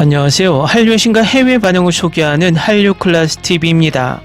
안녕하세요. 한류의 신과 해외 반응을 소개하는 한류클라스TV입니다.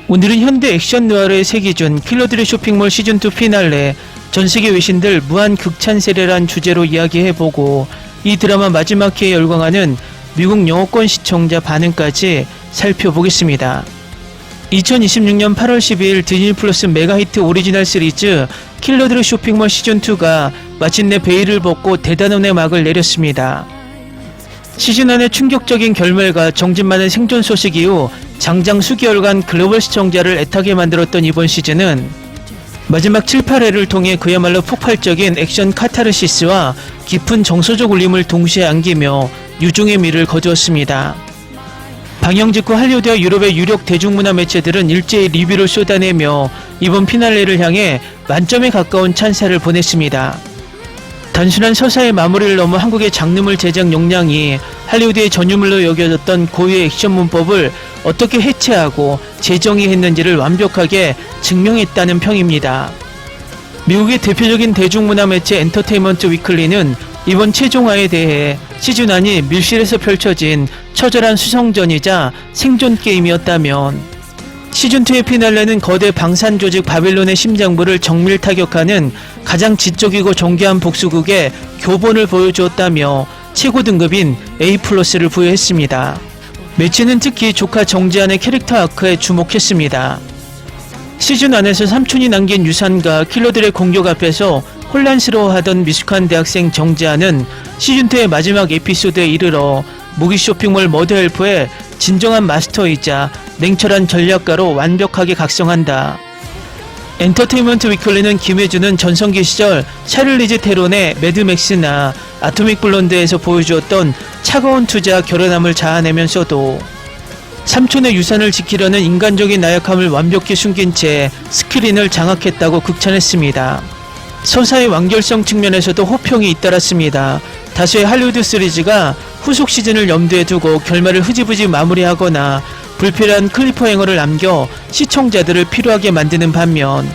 오늘은 현대 액션 느와르의 세기준 킬러들의 쇼핑몰 시즌2 피날레 전세계 외신들 무한 극찬 세례란 주제로 이야기해보고 이 드라마 마지막 회에 열광하는 미국 영어권 시청자 반응까지 살펴보겠습니다. 2026년 8월 12일 디즈니 플러스 메가히트 오리지널 시리즈 킬러들의 쇼핑몰 시즌2가 마침내 베일을 벗고 대단원의 막을 내렸습니다. 시즌1의 충격적인 결말과 정진만의 생존 소식 이후 장장 수개월간 글로벌 시청자를 애타게 만들었던 이번 시즌은 마지막 7, 8회를 통해 그야말로 폭발적인 액션 카타르시스와 깊은 정서적 울림을 동시에 안기며 유종의 미를 거두었습니다. 방영 직후 할리우드와 유럽의 유력 대중문화 매체들은 일제히 리뷰를 쏟아내며 이번 피날레를 향해 만점에 가까운 찬사를 보냈습니다. 단순한 서사의 마무리를 넘어 한국의 장르물 제작 역량이 할리우드의 전유물로 여겨졌던 고유의 액션 문법을 어떻게 해체하고 재정의했는지를 완벽하게 증명했다는 평입니다. 미국의 대표적인 대중문화 매체 엔터테인먼트 위클리는 이번 최종화에 대해 시즌1이 밀실에서 펼쳐진 처절한 수성전이자 생존 게임이었다면 시즌2의 피날레는 거대 방산 조직 바빌론의 심장부를 정밀 타격하는 가장 지적이고 정교한 복수극의 교본을 보여주었다며 최고 등급인 A+를 부여했습니다. 매체는 특히 조카 정지한의 캐릭터 아크에 주목했습니다. 시즌1에서 삼촌이 남긴 유산과 킬러들의 공격 앞에서 혼란스러워하던 미숙한 대학생 정지한은 시즌2의 마지막 에피소드에 이르러 무기 쇼핑몰 머드헬프의 진정한 마스터이자 냉철한 전략가로 완벽하게 각성한다. 엔터테인먼트 위클리는 김혜준은 전성기 시절 샤를리즈 테론의 매드맥스나 아토믹 블론드에서 보여주었던 차가운 투자 결연함을 자아내면서도 삼촌의 유산을 지키려는 인간적인 나약함을 완벽히 숨긴 채 스크린을 장악했다고 극찬했습니다. 서사의 완결성 측면에서도 호평이 잇따랐습니다. 다수의 할리우드 시리즈가 후속 시즌을 염두에 두고 결말을 흐지부지 마무리하거나 불필요한 클리퍼행어를 남겨 시청자들을 피로하게 만드는 반면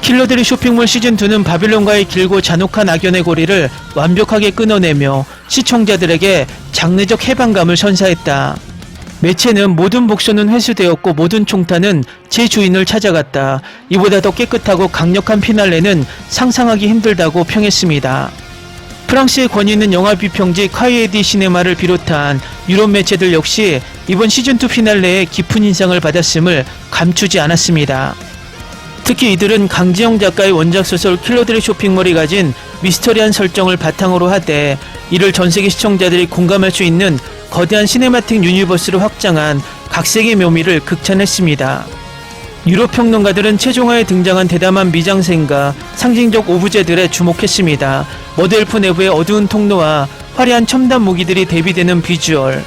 킬러들의 쇼핑몰 시즌2는 바빌론과의 길고 잔혹한 악연의 고리를 완벽하게 끊어내며 시청자들에게 장르적 해방감을 선사했다. 매체는 모든 복수는 회수되었고 모든 총탄은 제 주인을 찾아갔다. 이보다 더 깨끗하고 강력한 피날레는 상상하기 힘들다고 평했습니다. 프랑스의 권위 있는 영화 비평지 카이에디 시네마를 비롯한 유럽 매체들 역시 이번 시즌2 피날레에 깊은 인상을 받았음을 감추지 않았습니다. 특히 이들은 강지영 작가의 원작 소설 킬러들의 쇼핑몰이 가진 미스터리한 설정을 바탕으로 하되 이를 전세계 시청자들이 공감할 수 있는 거대한 시네마틱 유니버스로 확장한 각색의 묘미를 극찬했습니다. 유럽 평론가들은 최종화에 등장한 대담한 미장센과 상징적 오브제들에 주목했습니다. 머드엘프 내부의 어두운 통로와 화려한 첨단 무기들이 대비되는 비주얼,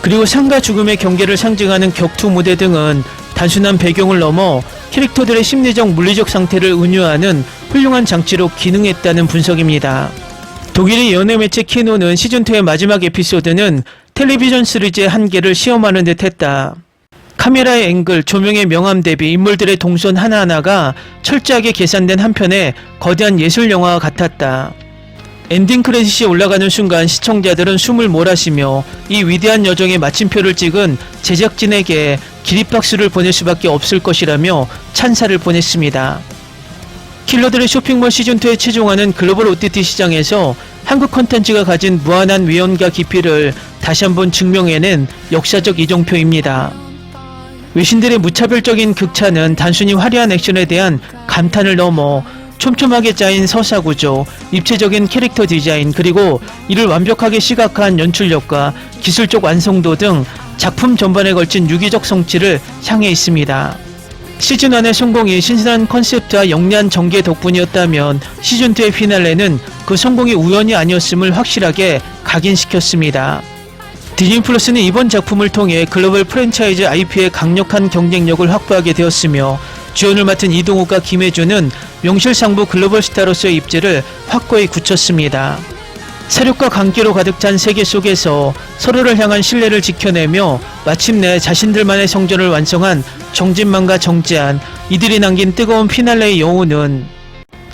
그리고 삶과 죽음의 경계를 상징하는 격투 무대 등은 단순한 배경을 넘어 캐릭터들의 심리적 물리적 상태를 은유하는 훌륭한 장치로 기능했다는 분석입니다. 독일의 연예 매체 키노는 시즌2의 마지막 에피소드는 텔레비전 시리즈의 한계를 시험하는 듯 했다. 카메라의 앵글, 조명의 명암 대비 인물들의 동선 하나하나가 철저하게 계산된 한편의 거대한 예술 영화와 같았다. 엔딩 크레딧이 올라가는 순간 시청자들은 숨을 몰아쉬며 이 위대한 여정의 마침표를 찍은 제작진에게 기립박수를 보낼 수밖에 없을 것이라며 찬사를 보냈습니다. 킬러들의 쇼핑몰 시즌2의 최종화는 글로벌 OTT 시장에서 한국 콘텐츠가 가진 무한한 위엄과 깊이를 다시 한번 증명해낸 역사적 이정표입니다. 외신들의 무차별적인 극찬은 단순히 화려한 액션에 대한 감탄을 넘어 촘촘하게 짜인 서사 구조, 입체적인 캐릭터 디자인, 그리고 이를 완벽하게 시각화한 연출력과 기술적 완성도 등 작품 전반에 걸친 유기적 성취를 향해 있습니다. 시즌1의 성공이 신선한 컨셉트와 영리한 전개 덕분이었다면 시즌2의 피날레는 그 성공이 우연이 아니었음을 확실하게 각인시켰습니다. 디즈니 플러스는 이번 작품을 통해 글로벌 프랜차이즈 IP의 강력한 경쟁력을 확보하게 되었으며 주연을 맡은 이동욱과 김혜준은 명실상부 글로벌 스타로서의 입지를 확고히 굳혔습니다. 세력과 관계로 가득 찬 세계 속에서 서로를 향한 신뢰를 지켜내며 마침내 자신들만의 성전을 완성한 정진만과 정지한, 이들이 남긴 뜨거운 피날레의 여운은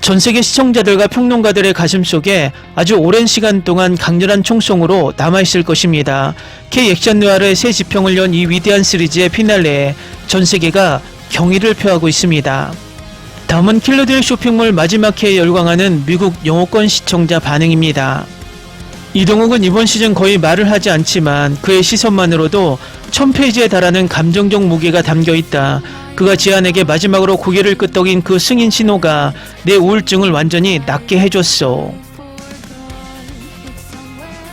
전 세계 시청자들과 평론가들의 가슴 속에 아주 오랜 시간 동안 강렬한 총성으로 남아있을 것입니다. K 액션 느와르의 새 지평을 연 이 위대한 시리즈의 피날레에 전 세계가 경의를 표하고 있습니다. 다음은 킬러들의 쇼핑몰 마지막 회에 열광하는 미국 영어권 시청자 반응입니다. 이동욱은 이번 시즌 거의 말을 하지 않지만 그의 시선만으로도 1000페이지에 달하는 감정적 무게가 담겨있다. 그가 지안에게 마지막으로 고개를 끄덕인 그 승인 신호가 내 우울증을 완전히 낫게 해줬어.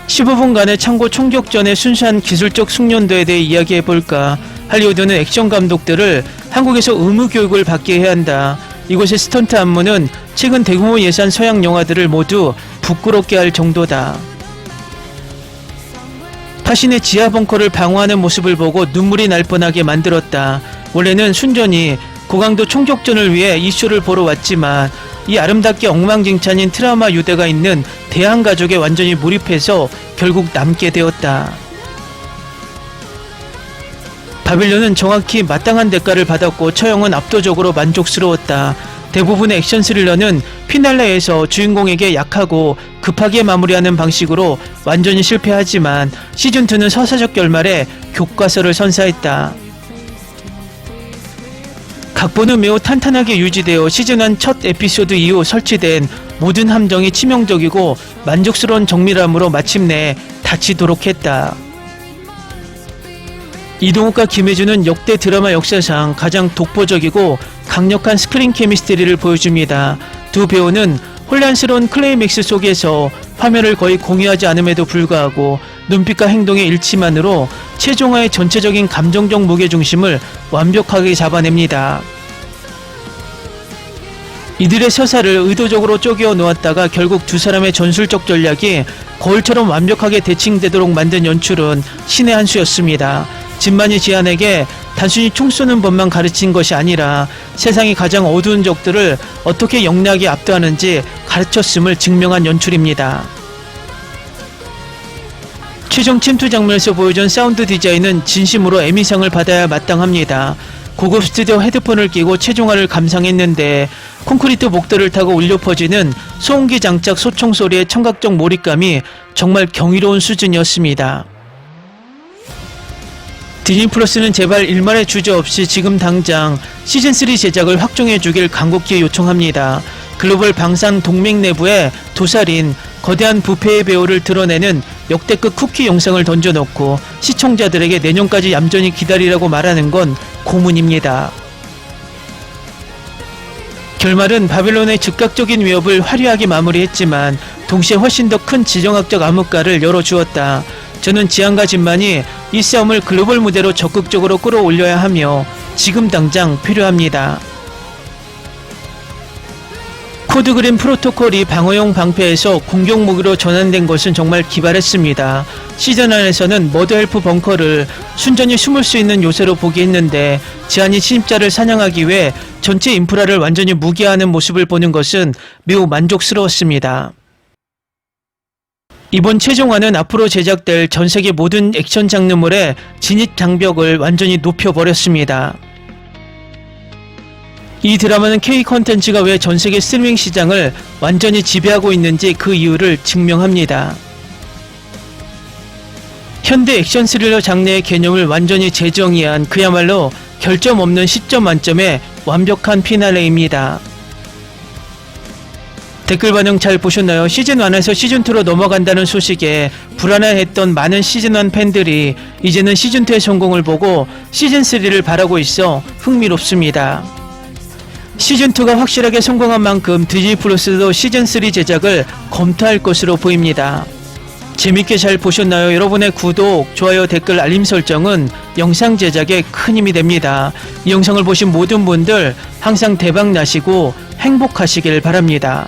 15분간의 창고 총격전의 순수한 기술적 숙련도에 대해 이야기해볼까. 할리우드는 액션 감독들을 한국에서 의무교육을 받게 해야 한다. 이곳의 스턴트 안무는 최근 대규모 예산 서양 영화들을 모두 부끄럽게 할 정도다. 타신의 지하 벙커를 방어하는 모습을 보고 눈물이 날 뻔하게 만들었다. 원래는 순전히 고강도 총격전을 위해 이 쇼를 보러 왔지만 이 아름답게 엉망진창인 트라우마 유대가 있는 대한가족에 완전히 몰입해서 결국 남게 되었다. 바빌론은 정확히 마땅한 대가를 받았고 처형은 압도적으로 만족스러웠다. 대부분의 액션 스릴러는 피날레에서 주인공에게 약하고 급하게 마무리하는 방식으로 완전히 실패하지만 시즌2는 서사적 결말에 교과서를 선사했다. 각본은 매우 탄탄하게 유지되어 시즌1 첫 에피소드 이후 설치된 모든 함정이 치명적이고 만족스러운 정밀함으로 마침내 닫히도록 했다. 이동욱과 김혜준은 역대 드라마 역사상 가장 독보적이고 강력한 스크린 케미스트리를 보여줍니다. 두 배우는 혼란스러운 클라이맥스 속에서 화면을 거의 공유하지 않음에도 불구하고 눈빛과 행동의 일치만으로 최종화의 전체적인 감정적 무게중심을 완벽하게 잡아냅니다. 이들의 서사를 의도적으로 쪼개어 놓았다가 결국 두 사람의 전술적 전략이 거울처럼 완벽하게 대칭되도록 만든 연출은 신의 한 수였습니다. 진만이 지안에게 단순히 총 쏘는 법만 가르친 것이 아니라 세상의 가장 어두운 적들을 어떻게 영리하게 압도하는지 가르쳤음을 증명한 연출입니다. 최종 침투 장면에서 보여준 사운드 디자인은 진심으로 에미상을 받아야 마땅합니다. 고급 스튜디오 헤드폰을 끼고 최종화를 감상했는데 콘크리트 목도를 타고 울려 퍼지는 소음기 장착 소총 소리의 청각적 몰입감이 정말 경이로운 수준이었습니다. 디즈니 플러스는 제발 일말의 주저없이 지금 당장 시즌3 제작을 확정해주길 간곡히 요청합니다. 글로벌 방산 동맹 내부에 도살인 거대한 부패의 배후를 드러내는 역대급 쿠키 영상을 던져놓고 시청자들에게 내년까지 얌전히 기다리라고 말하는 건 고문입니다. 결말은 바빌론의 즉각적인 위협을 화려하게 마무리했지만 동시에 훨씬 더 큰 지정학적 암흑가를 열어주었다. 저는 지안과 진만이 이 싸움을 글로벌 무대로 적극적으로 끌어올려야 하며 지금 당장 필요합니다. 코드 그린 프로토콜이 방어용 방패에서 공격 무기로 전환된 것은 정말 기발했습니다. 시즌 안에서는 머드헬프 벙커를 순전히 숨을 수 있는 요새로 보기 했는데 지안이 침입자를 사냥하기 위해 전체 인프라를 완전히 무기화하는 모습을 보는 것은 매우 만족스러웠습니다. 이번 최종화는 앞으로 제작될 전세계 모든 액션 장르물의 진입 장벽을 완전히 높여버렸습니다. 이 드라마는 K 컨텐츠가 왜 전세계 스트리밍 시장을 완전히 지배하고 있는지 그 이유를 증명합니다. 현대 액션 스릴러 장르의 개념을 완전히 재정의한 그야말로 결점 없는 10점 만점의 완벽한 피날레입니다. 댓글 반응 잘 보셨나요? 시즌1에서 시즌2로 넘어간다는 소식에 불안해했던 많은 시즌1 팬들이 이제는 시즌2의 성공을 보고 시즌3를 바라고 있어 흥미롭습니다. 시즌2가 확실하게 성공한 만큼 디즈니 플러스도 시즌3 제작을 검토할 것으로 보입니다. 재밌게 잘 보셨나요? 여러분의 구독, 좋아요, 댓글, 알림 설정은 영상 제작에 큰 힘이 됩니다. 이 영상을 보신 모든 분들 항상 대박 나시고 행복하시길 바랍니다.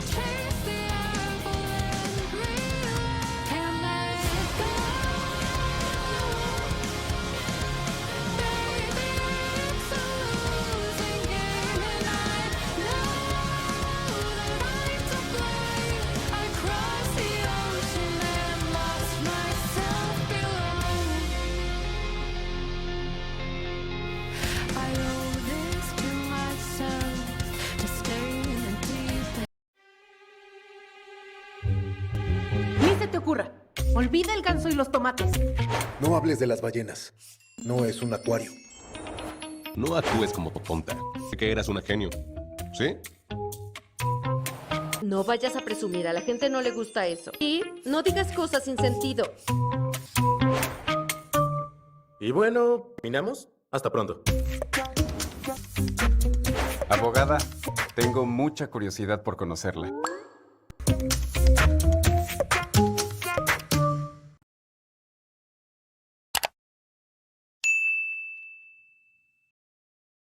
Olvida el ganso y los tomates. No hables de las ballenas. No es un acuario. No actúes como tonta. Que eras una genio. ¿Sí? No vayas a presumir, a la gente no le gusta eso. Y no digas cosas sin sentido. Y bueno, ¿terminamos? Hasta pronto. Abogada, tengo mucha curiosidad por conocerla.